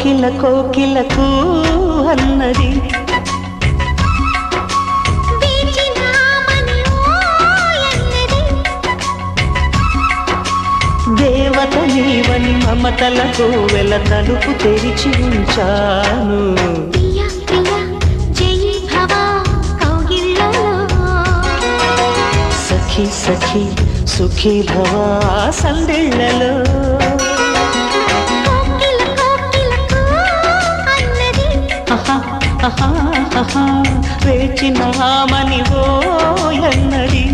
కోకిల కోకిలకు అన్నది దేవత నీవని మమతలకు వెల తలుపు తెరిచి ఉంచాను. సఖీ సఖీ సుఖీ భవా సందిళ్ళలో వేచినామని ఓ అన్నది.